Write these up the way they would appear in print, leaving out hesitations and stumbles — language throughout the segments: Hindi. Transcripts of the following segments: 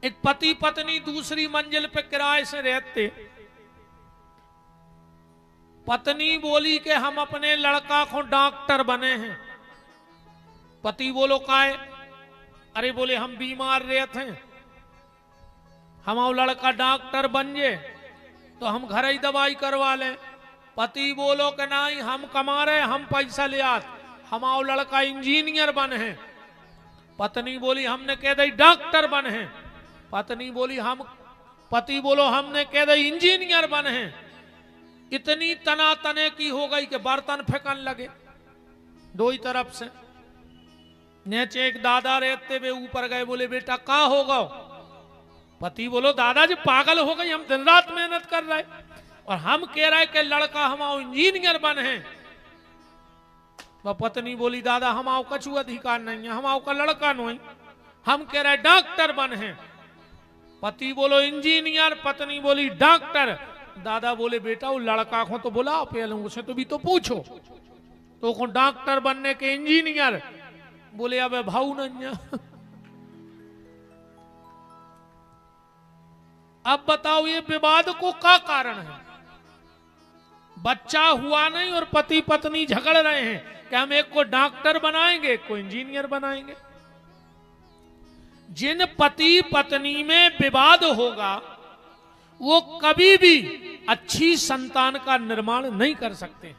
एक पति पत्नी दूसरी मंजिल पे किराए से रहते। पत्नी बोली कि हम अपने लड़का को डॉक्टर बने हैं। पति बोलो काहे? अरे बोले हम बीमार रहते हैं, हमारा लड़का डॉक्टर बन जे तो हम घर ही दवाई करवा लें। पति बोलो कि नहीं हम कमा रहे, हम पैसा ले आत, हमारा लड़का इंजीनियर बन है। पत्नी बोली हमने कह दी डॉक्टर बन है। पत्नी बोली पति बोलो हमने कह दी इंजीनियर बन है। इतनी तना तने की हो गई कि बर्तन फेंकन लगे दो ही तरफ से। नीचे एक दादा रहते वे ऊपर गए, बोले बेटा का होगा? पति बोलो दादाजी पागल हो गई, हम दिन रात मेहनत कर रहे और हम कह रहे कि लड़का हमारा इंजीनियर बन है। वह पत्नी बोली दादा हमारा कछु अधिकार नहीं है, हमारा का लड़का नहीं, हम कह रहे डॉक्टर बन है। पति बोलो इंजीनियर, पत्नी बोली डॉक्टर। दादा बोले बेटा वो लड़का को तो बुलाओ पहले, उसे तो भी तो पूछो तो को डॉक्टर बनने के इंजीनियर। बोले अब भाऊ नहीं। अब बताओ ये विवाद को क्या कारण है? बच्चा हुआ नहीं और पति पत्नी झगड़ रहे हैं कि हम एक को डॉक्टर बनाएंगे, एक को इंजीनियर बनाएंगे। जिन पति पत्नी में विवाद होगा वो कभी भी अच्छी संतान का निर्माण नहीं कर सकते।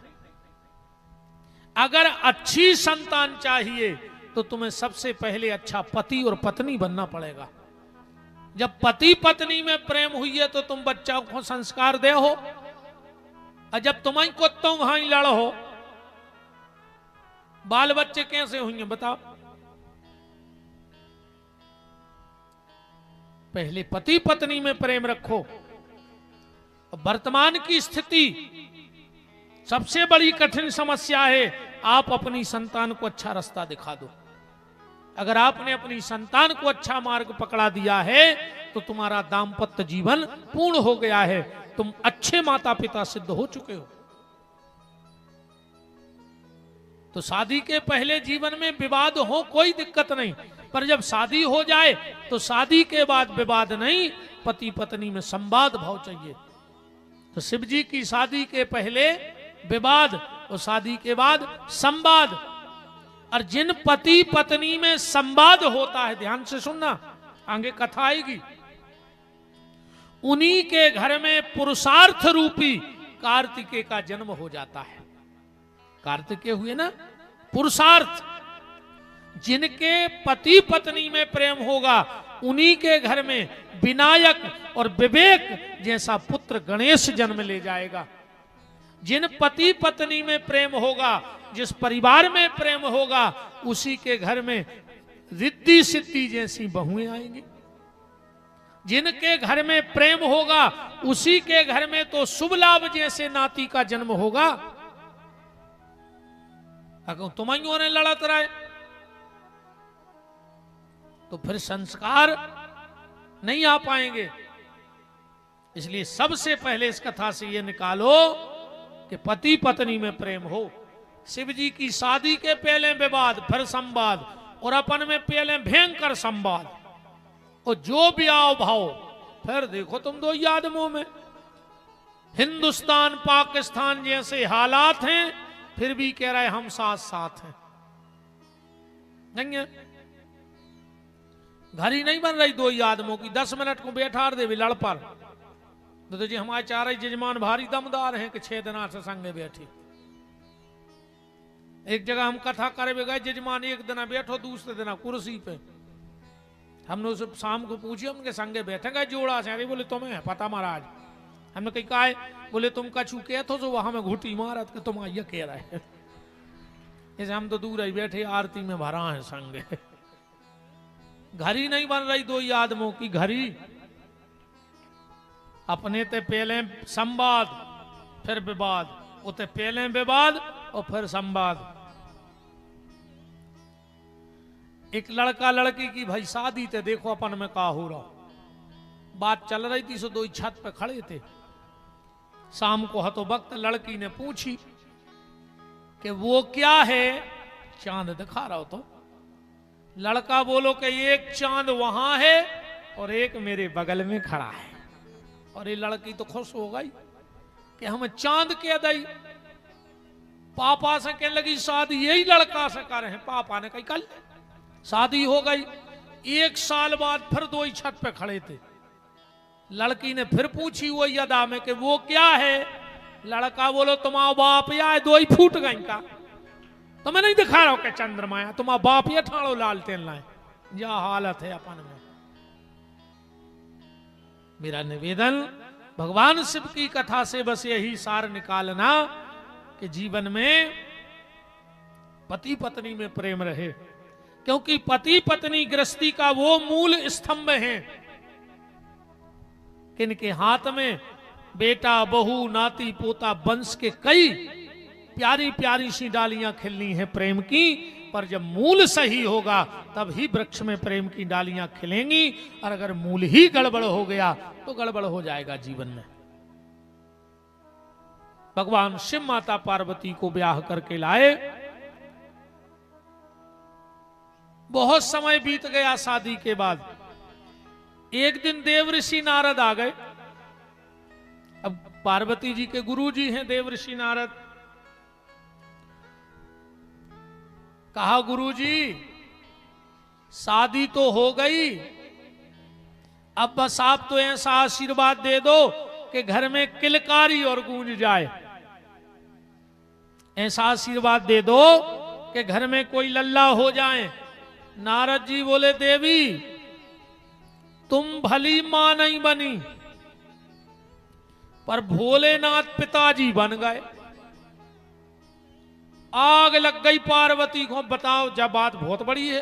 अगर अच्छी संतान चाहिए तो तुम्हें सबसे पहले अच्छा पति और पत्नी बनना पड़ेगा। जब पति पत्नी में प्रेम हुई है तो तुम बच्चों को संस्कार दे हो, और जब तुम्हारी कुत्तों भाई लड़ हो, बाल बच्चे कैसे होंगे बताओ? पहले पति पत्नी में प्रेम रखो। वर्तमान की स्थिति सबसे बड़ी कठिन समस्या है, आप अपनी संतान को अच्छा रास्ता दिखा दो। अगर आपने अपनी संतान को अच्छा मार्ग पकड़ा दिया है तो तुम्हारा दाम्पत्य जीवन पूर्ण हो गया है, तुम अच्छे माता पिता सिद्ध हो चुके हो। तो शादी के पहले जीवन में विवाद हो कोई दिक्कत नहीं, पर जब शादी हो जाए तो शादी के बाद विवाद नहीं, पति पत्नी में संवाद भाव चाहिए। तो शिव जी की शादी के पहले विवाद और शादी के बाद संवाद। और जिन पति पत्नी में संवाद होता है, ध्यान से सुनना आगे कथा आएगी, उन्हीं के घर में पुरुषार्थ रूपी कार्तिकेय का जन्म हो जाता है। कार्तिकेय हुए ना पुरुषार्थ। जिनके पति पत्नी में प्रेम होगा उन्हीं के घर में विनायक और विवेक जैसा पुत्र गणेश जन्म ले जाएगा। जिन पति पत्नी में प्रेम होगा, जिस परिवार में प्रेम होगा, उसी के घर में रिद्धि सिद्धि जैसी बहुएं आएंगी। जिनके घर में प्रेम होगा उसी के घर में तो शुभ लाभ जैसे नाती का जन्म होगा। अगर तुम्हारी ने लड़त रहे तो फिर संस्कार नहीं आ पाएंगे। इसलिए सबसे पहले इस कथा से यह निकालो कि पति पत्नी में प्रेम हो। शिव जी की शादी के पहले विवाद, फिर संवाद, और अपन में पहले भयंकर संवाद, और जो भी आओ भाव, फिर देखो तुम दो आदमों में हिंदुस्तान पाकिस्तान जैसे हालात हैं, फिर भी कह रहे हम साथ साथ हैं। नहीं घर ही नहीं बन रही दो ही आदमों की, 10 मिनट को बैठा दे लड़ पर तो जी हमारे चार जजमान भारी दमदार हैं कि 6 दिन से संगे बैठे। एक जगह हम कथा करे गए, जजमान एक दिन बैठो, दूसरे दिन कुर्सी पे। हमने उसे शाम को पूछी, उनके संगे बैठेगा जोड़ा से। अरे बोले तुम्हें है पता महाराज? हमने कही का है? बोले तुम कछू कह तो जो वहां में घुटी मारत के तुम ये कह रहे हैं। जैसे हम तो दूर ही बैठे आरती में भरा है संगे। घड़ी नहीं बन रही दो ही आदमों की, घड़ी अपने ते पहले संवाद फिर विवाद, उते पहले विवाद और फिर संवाद। एक लड़का लड़की की भाई शादी थे, देखो अपन में का हो रहा। बात चल रही थी, सो दो ही छत पे खड़े थे। शाम को हतो वक्त लड़की ने पूछी कि वो क्या है, चांद दिखा रहा हो तो। लड़का बोलो कि एक चांद वहां है और एक मेरे बगल में खड़ा है। और ये लड़की तो खुश हो गई कि हमें चांद के दई। पापा से कहने लगी शादी यही लड़का से कर रहे हैं। पापा ने कही कल शादी हो गई। 1 साल बाद फिर दो ही छत पे खड़े थे। लड़की ने फिर पूछी वो अदा में कि वो क्या है। लड़का बोलो तुम्हारा बाप या दो ही फूट गई का। तो मैं नहीं दिखा रहा हूं कि चंद्रमा या तुम्हारा बाप या ठाड़ो लालटेन लाए। यह हालत है अपन में। मेरा निवेदन भगवान शिव की कथा से बस यही सार निकालना कि जीवन में पति पत्नी में प्रेम रहे, क्योंकि पति पत्नी गृहस्थी का वो मूल स्तंभ है कि इनके हाथ में बेटा बहू नाती पोता वंश के कई प्यारी प्यारी सी डालियां खिलनी है प्रेम की। पर जब मूल सही होगा तब ही वृक्ष में प्रेम की डालियां खिलेंगी। और अगर मूल ही गड़बड़ हो गया तो गड़बड़ हो जाएगा जीवन में। भगवान शिव माता पार्वती को ब्याह करके लाए। बहुत समय बीत गया शादी के बाद। एक दिन देवऋषि नारद आ गए। अब पार्वती जी के गुरु जी हैं देवऋषि नारद। कहा गुरु जी शादी तो हो गई, अब बस आप तो ऐसा आशीर्वाद दे दो कि घर में किलकारी और गूंज जाए। ऐसा आशीर्वाद दे दो कि घर में कोई लल्ला हो जाए। नारद जी बोले देवी तुम भली मां नहीं बनी, पर भोलेनाथ पिताजी बन गए। आग लग गई पार्वती को। बताओ जब बात बहुत बड़ी है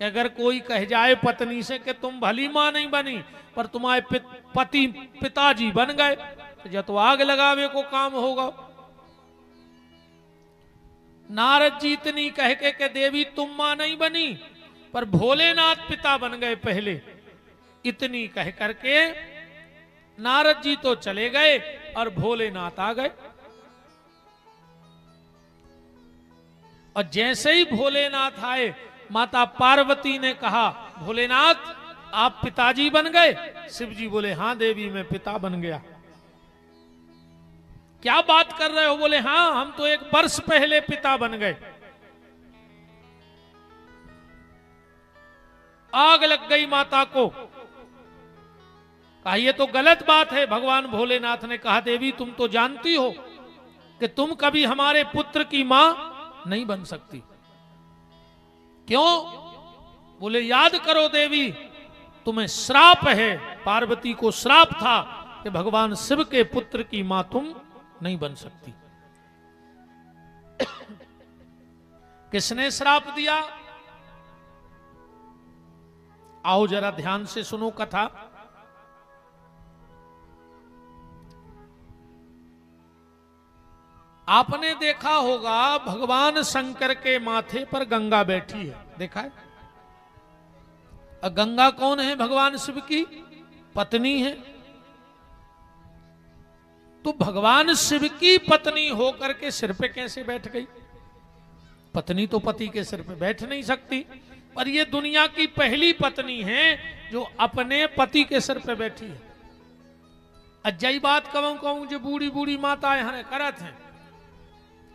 कि अगर कोई कह जाए पत्नी से कि तुम भली मां नहीं बनी पर तुम्हारे पति पिताजी बन गए, तो जब तो आग लगावे को काम होगा। नारद जी इतनी कह के देवी तुम मां नहीं बनी पर भोलेनाथ पिता बन गए पहले, इतनी कह करके नारद जी तो चले गए और भोलेनाथ आ गए। और जैसे ही भोलेनाथ आए माता पार्वती ने कहा भोलेनाथ आप पिताजी बन गए। शिव जी बोले हां देवी मैं पिता बन गया। क्या बात कर रहे हो? बोले हां हम तो 1 वर्ष पहले पिता बन गए। आग लग गई माता को। कहा ये तो गलत बात है। भगवान भोलेनाथ ने कहा देवी तुम तो जानती हो कि तुम कभी हमारे पुत्र की मां नहीं बन सकती। क्यों? बोले याद करो देवी तुम्हें श्राप है। पार्वती को श्राप था कि भगवान शिव के पुत्र की मां तुम नहीं बन सकती। किसने श्राप दिया? आओ जरा ध्यान से सुनो कथा। आपने देखा होगा भगवान शंकर के माथे पर गंगा बैठी है, देखा है? और गंगा कौन है? भगवान शिव की पत्नी है। तो भगवान शिव की पत्नी होकर के सिर पे कैसे बैठ गई? पत्नी तो पति के सिर पे बैठ नहीं सकती, पर ये दुनिया की पहली पत्नी है जो अपने पति के सिर पे बैठी है। अजय बात कहूं जो बूढ़ी बूढ़ी माताएं हरे करत हैं।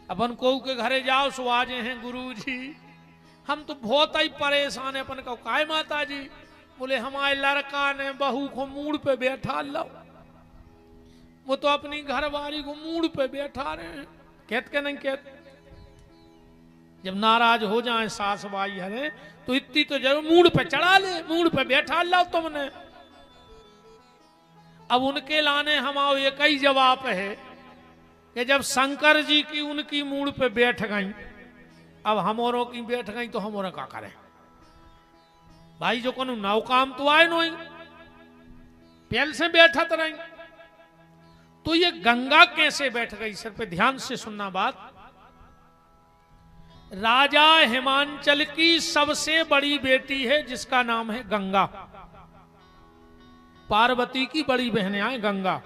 अपन को के घरे जाओ सो आजे हैं गुरु जी हम तो बहुत ही परेशान है। अपन को काय माता जी? बोले हमारे लड़का ने बहू को मूड पे बैठा लो। वो तो अपनी घरवाली को मूड पे बैठा रहे हैं। कहत के नहीं कहत? जब नाराज हो जाए सास भाई हरे तो इतनी तो जरूर मूड पे चढ़ा ले, मूड पे बैठा लो तुमने। अब उनके लाने हमारा एक ही जवाब है कि जब शंकर जी की उनकी मूड पे बैठ गई, अब हमोरों की बैठ गई तो हमोरा क्या करें भाई? जो को नौ काम तो आए नहीं, पहल से बैठा तो नहीं। तो ये गंगा कैसे बैठ गई? सिर पे ध्यान से सुनना बात। राजा हिमांचल की सबसे बड़ी बेटी है जिसका नाम है गंगा। पार्वती की बड़ी बहनें आए गंगा।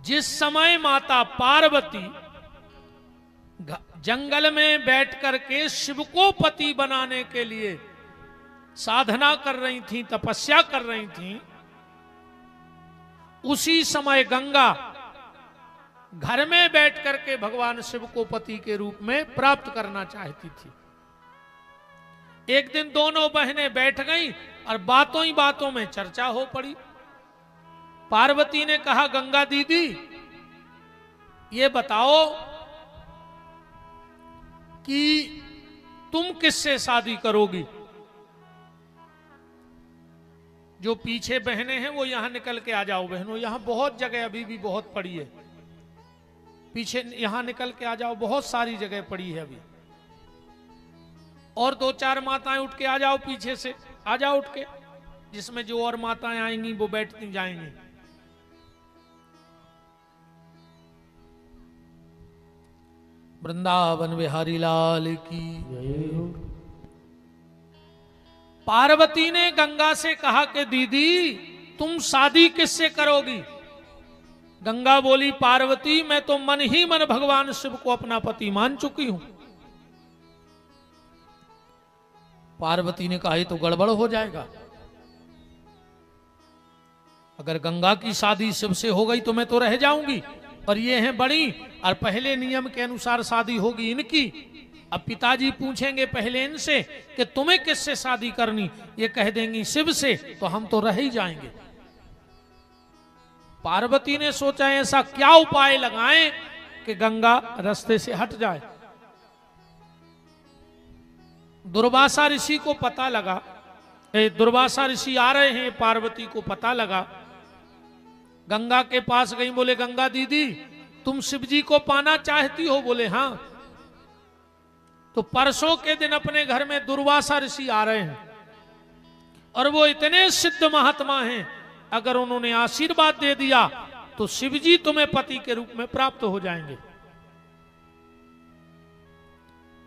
जिस समय माता पार्वती जंगल में बैठ करके शिव को पति बनाने के लिए साधना कर रही थी, तपस्या कर रही थी, उसी समय गंगा घर में बैठ करके भगवान शिव को पति के रूप में प्राप्त करना चाहती थी। एक दिन दोनों बहनें बैठ गईं और बातों ही बातों में चर्चा हो पड़ी। पार्वती ने कहा, गंगा दीदी ये बताओ कि तुम किससे शादी करोगी? जो पीछे बहनें हैं वो यहां निकल के आ जाओ। बहनों, यहां बहुत जगह अभी भी बहुत पड़ी है, पीछे यहां निकल के आ जाओ, बहुत सारी जगह पड़ी है अभी। और 2-4 माताएं उठ के आ जाओ, पीछे से आ जाओ उठ के, जिसमें जो और माताएं आएंगी वो बैठती जाएंगी। वृंदावन बिहारी लाल की जय हो। पार्वती ने गंगा से कहा कि दीदी तुम शादी किससे करोगी? गंगा बोली, पार्वती मैं तो मन ही मन भगवान शिव को अपना पति मान चुकी हूं। पार्वती ने कहा, ये तो गड़बड़ हो जाएगा। अगर गंगा की शादी शिव से हो गई तो मैं तो रह जाऊंगी, और ये हैं बड़ी, और पहले नियम के अनुसार शादी होगी इनकी। अब पिताजी पूछेंगे पहले इनसे कि तुम्हें किससे शादी करनी, ये कह देंगी शिव से, तो हम तो रह ही जाएंगे। पार्वती ने सोचा ऐसा क्या उपाय लगाएं कि गंगा रास्ते से हट जाए। दुर्वासा ऋषि को पता लगा, दुर्वासा ऋषि आ रहे हैं, पार्वती को पता लगा। गंगा के पास गई, बोले गंगा दीदी तुम शिव जी को पाना चाहती हो? बोले हाँ। तो परसों के दिन अपने घर में दुर्वासा ऋषि आ रहे हैं, और वो इतने सिद्ध महात्मा हैं, अगर उन्होंने आशीर्वाद दे दिया तो शिव जी तुम्हें पति के रूप में प्राप्त हो जाएंगे।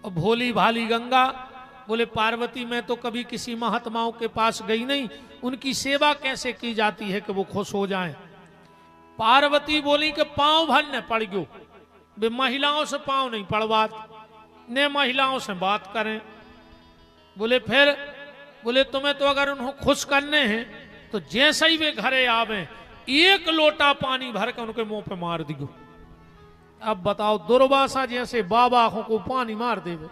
और भोली भाली गंगा बोले, पार्वती मैं तो कभी किसी महात्माओं के पास गई नहीं, उनकी सेवा कैसे की जाती है कि वो खुश हो जाएं। पार्वती बोली कि पांव भर न पड़ गयो, वे महिलाओं से पांव नहीं पड़वात, ने महिलाओं से बात करें। बोले फिर? बोले तुम्हें तो अगर उन्हें खुश करने हैं तो जैसे ही वे घरे आवे 1 लोटा पानी भर के उनके मुंह पे मार दियो। अब बताओ, दुर्वासा जैसे बाबा आंखों को पानी मार देवे।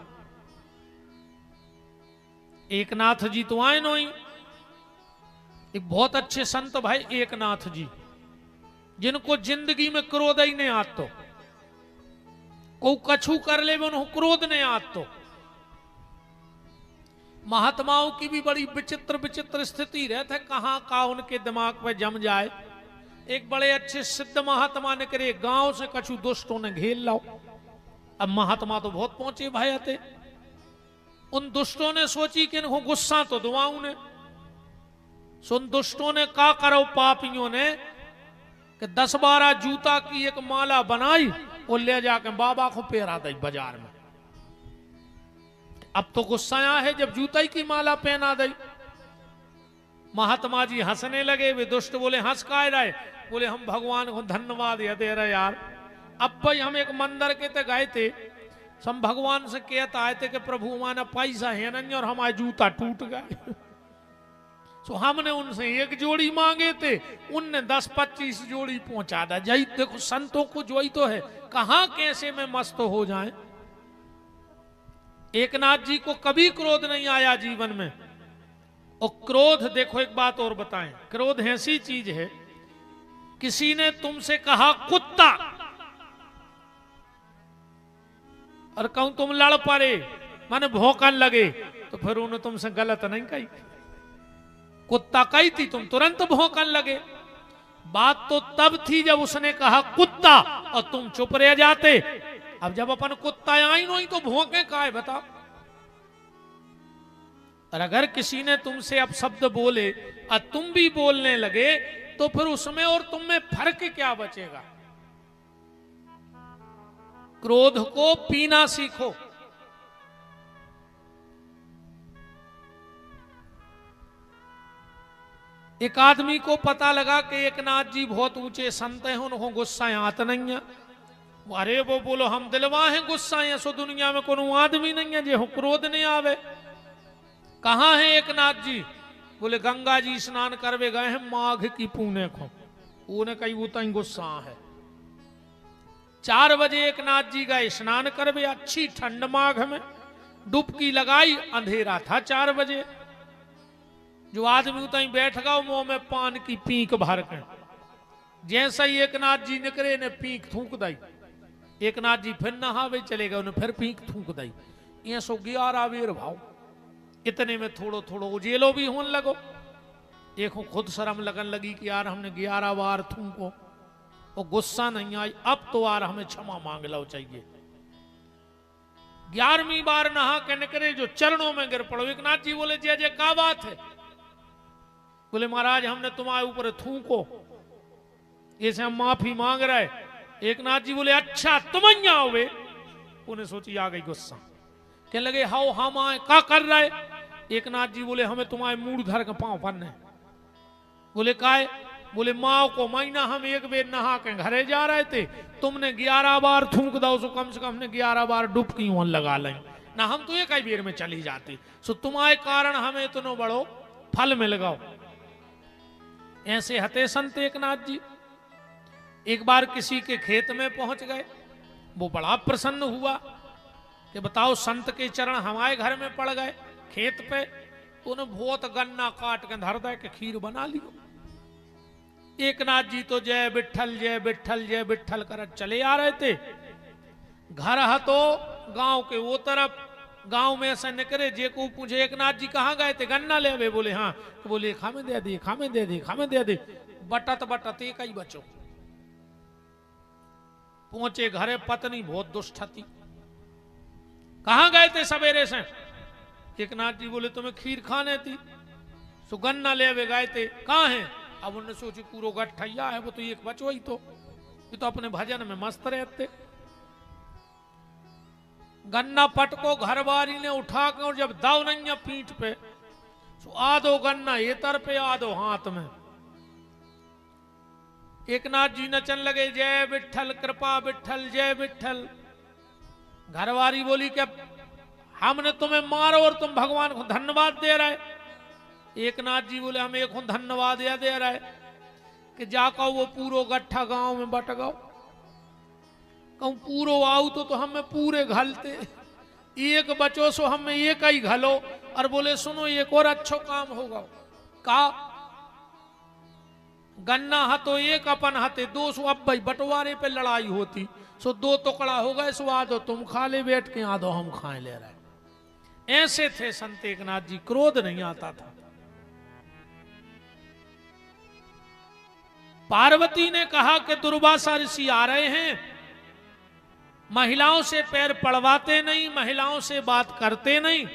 एकनाथ जी तो आए नो ही, एक बहुत अच्छे संत भाई एकनाथ जी, जिनको जिंदगी में क्रोध ही नहीं आतो, को कछु कर ले उन्हें क्रोध नहीं आतो। महात्माओं की भी बड़ी विचित्र विचित्र स्थिति रहती है, कहां का उनके दिमाग पे जम जाए। एक बड़े अच्छे सिद्ध महात्मा ने करे, गांव से कछु दुष्टों ने घेर लाओ। अब महात्मा तो बहुत पहुंचे भाई थे, उन दुष्टों ने सोची कि इनको गुस्सा तो दुआऊं ने। सुन दुष्टों ने का करो, पापियों ने कि 10-12 जूता की एक माला बनाई और ले जाके बाबा को पहरा दी बाजार में। अब तो गुस्सा आया है जब जूता की माला पहना दी। महात्मा जी हंसने लगे, वे दुष्ट बोले हंस का रहे? बोले हम भगवान को धन्यवाद दे रहे यार। अब भाई हम एक मंदिर के ते गए थे, हम भगवान से कहता आए थे कि प्रभु हमारा पैसा है नहीं और हमारे जूता टूट गए। तो हमने उनसे 1 जोड़ी मांगे थे, उनने 10-25 जोड़ी पहुंचा दा। जय देखो संतों को जोई तो है, कहां कैसे में मस्त हो जाए। एकनाथ जी को कभी क्रोध नहीं आया जीवन में। और क्रोध, देखो एक बात और बताएं, क्रोध ऐसी चीज है, किसी ने तुमसे कहा कुत्ता और कहूं तुम लड़ पड़े, माने भौंकन लगे, तो फिर उन्होंने तुमसे गलत नहीं कही। कुत्ता कही थी, तुम तुरंत भौंकन लगे। बात तो तब थी जब उसने कहा कुत्ता और तुम चुप रह जाते। अब जब अपन कुत्ता आई नहीं तो भौंके का है बताओ। और अगर किसी ने तुमसे अब शब्द बोले और तुम भी बोलने लगे तो फिर उसमें और तुम में फर्क क्या बचेगा। क्रोध को पीना सीखो। एक आदमी को पता लगा कि एकनाथ जी बहुत ऊंचे संत हैं, उनको गुस्सा आता नहीं है। अरे वो बोलो हम दिलवा हैं गुस्सा है, सो दुनिया में कोनो आदमी नहीं है जो क्रोध नहीं आवे। कहाँ है एकनाथ जी? बोले गंगा जी स्नान करवे गए हैं माघ की पूने को। उन्हें कही वो तई गुस्सा है। 4 बजे एकनाथ जी गए स्नान करवे, अच्छी ठंड माघ में, डुबकी लगाई, अंधेरा था 4 बजे। जो आदमी उतई बैठ गया मुंह में पान की पीक भर के, जैसा ही एकनाथ जी निकले ने पीक थूक दी। एकनाथ जी फिर नहावे चले गए, उन्हें फिर पीक थूक दी। ये सो 11 बेर भाव। इतने में थोड़ो थोड़ो उजेलो भी होने लगो। देखो खुद शर्म लगन लगी कि यार हमने 11 बार थूको, और गुस्सा नहीं आई। अब तो यार हमें क्षमा मांग लो चाहिए। 11वीं बार नहा के निकले, जो चरणों में गिर पड़ो। एकनाथ जी बोले जय जय क्या बात है? बोले महाराज हमने तुम्हारे ऊपर थूको, ऐसे हम माफी मांग रहे। एकनाथ जी बोले अच्छा तुम आओ वे। उन्हें सोची आ गई गुस्सा, कहने लगे हाउ हम आए क्या कर रहे? एकनाथ जी बोले हमें तुम्हारे मूड धर के पांव पड़ने। बोले काय? बोले माँ को महीना हम एक बेर नहा के घरे जा रहे थे, तुमने 11 बार थूक दो, सो कम से कम हमने 11 बार डुबकी वन लगा लें ना, हम तो एक ही बेर में चली जाती। सो तुम्हारे कारण हमें इतनो बड़ो फल मिल गो। ऐसे हते संत एकनाथ जी। एक बार किसी के खेत में पहुंच गए, वो बड़ा प्रसन्न हुआ कि बताओ संत के चरण हमारे घर में पड़ गए खेत पे। तो उन्हें बहुत गन्ना काट के धर दे के खीर बना लियो। एकनाथ जी तो जय विठल जय विठल जय विठल कर चले आ रहे थे। घर हतो गांव के वो तरफ, गांव में से निकले। जे को पूछे एकनाथ जी कहाँ गए थे? गन्ना ले आवे। बोले हाँ। तो बोले खामे दे दे, खामे दे दे, खामे दे दे। बटत बटत एक ही बचो। पहुंचे घरे, पत्नी बहुत दुष्ट थी। कहाँ गए थे सवेरे से? एकनाथ जी बोले तुम्हें खीर खाने थी, सो गन्ना ले आवे गए थे। कहाँ है? अब उन्होंने सोची पूरा गठैया है, वो तो एक बचो ही तो, ये तो अपने भजन में मस्त रहते। गन्ना पटको घरवारी ने उठा के, और जब दाव नहीं पीठ पे, तो आधो गन्ना ये तर पे आधो हाथ में। एकनाथ जी नचन लगे जय विठल कृपा विठल जय विठल। घरवारी बोली कि हमने तुम्हें मारो और तुम भगवान को धन्यवाद दे रहे। एकनाथ जी बोले हम एक धन्यवाद या दे रहे कि जाकर वो पूरो गट्ठा गांव में बट गो। कहूं पूरो आऊ तो हमें पूरे घलते, एक बचो सो हमें एक ही घलो। और बोले सुनो एक और अच्छो काम होगा। का? गन्ना हतो एक अपन हते, 2 सो अब भाई बंटवारे पे लड़ाई होती, सो 2 टुकड़ा हो गए, सो आधो तुम खा ले बैठ के, आधो हम खाए ले रहे। ऐसे थे संत एकनाथ जी, क्रोध नहीं आता था। पार्वती ने कहा कि दुर्वासा ऋषि आ रहे हैं, महिलाओं से पैर पड़वाते नहीं, महिलाओं से बात करते नहीं,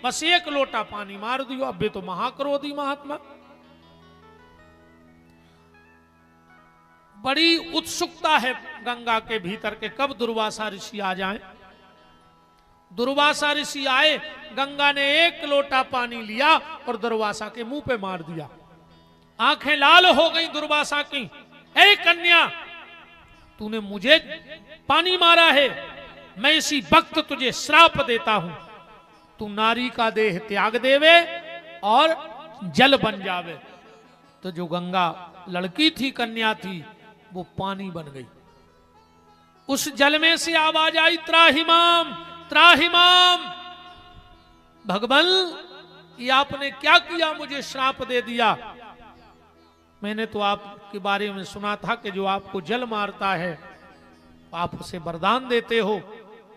बस 1 लोटा पानी मार दियो। अब तो महाक्रोधी महात्मा। बड़ी उत्सुकता है गंगा के भीतर के कब दुर्वासा ऋषि आ जाएं। दुर्वासा ऋषि आए, गंगा ने 1 लोटा पानी लिया और दुर्वासा के मुंह पे मार दिया। आंखें लाल हो गई दुर्वासा की। ए कन्या, तूने मुझे पानी मारा है, मैं इसी वक्त तुझे श्राप देता हूं, तू नारी का देह त्याग देवे और जल बन जावे। तो जो गंगा लड़की थी, कन्या थी, वो पानी बन गई। उस जल में से आवाज आई त्राहिमाम त्राहिमाम। भगवान ये आपने क्या किया, मुझे श्राप दे दिया। मैंने तो आपके बारे में सुना था कि जो आपको जल मारता है आप उसे वरदान देते हो।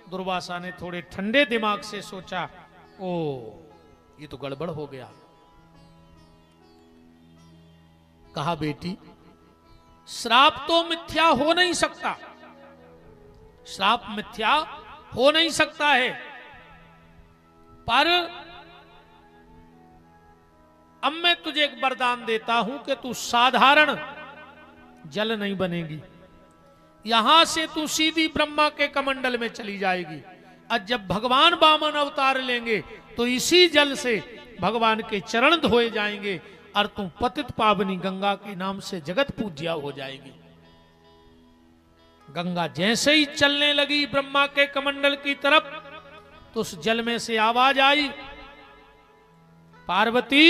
दुर्वासा ने थोड़े ठंडे दिमाग से सोचा, ओ ये तो गड़बड़ हो गया। कहा बेटी श्राप तो मिथ्या हो नहीं सकता, श्राप मिथ्या हो नहीं सकता है, पर अब मैं तुझे एक वरदान देता हूं कि तू साधारण जल नहीं बनेगी, यहां से तू सीधी ब्रह्मा के कमंडल में चली जाएगी। और जब भगवान वामन अवतार लेंगे तो इसी जल से भगवान के चरण धोए जाएंगे और तू पतित पावनी गंगा के नाम से जगत पूज्या हो जाएगी। गंगा जैसे ही चलने लगी ब्रह्मा के कमंडल की तरफ, तो उस जल में से आवाज आई, पार्वती